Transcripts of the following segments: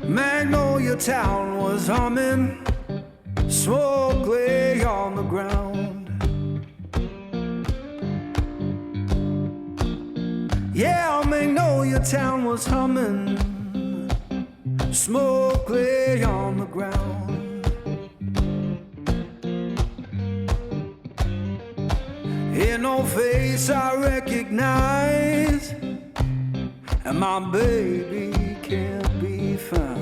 Magnolia Town was humming, smoke lay on the ground. Yeah, Magnolia Town was humming, smoke lay on the ground. Ain't no face I recognize, and my baby can't be found.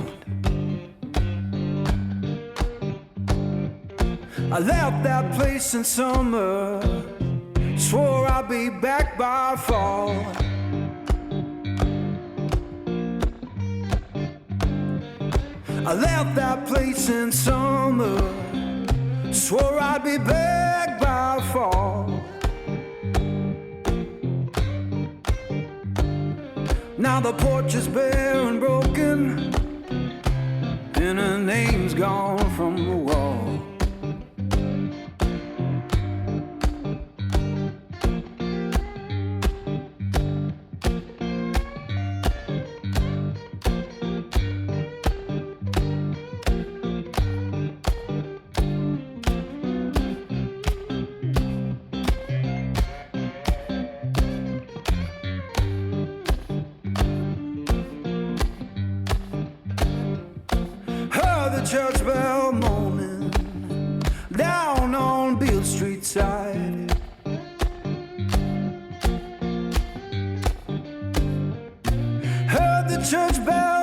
I left that place in summer, swore I'd be back by fall. I left that place in summer, swore I'd be back by fall. Now the porch is bare and broken, and her name's gone from the wall. The church bell moaning down on Beale Street side. Heard the church bell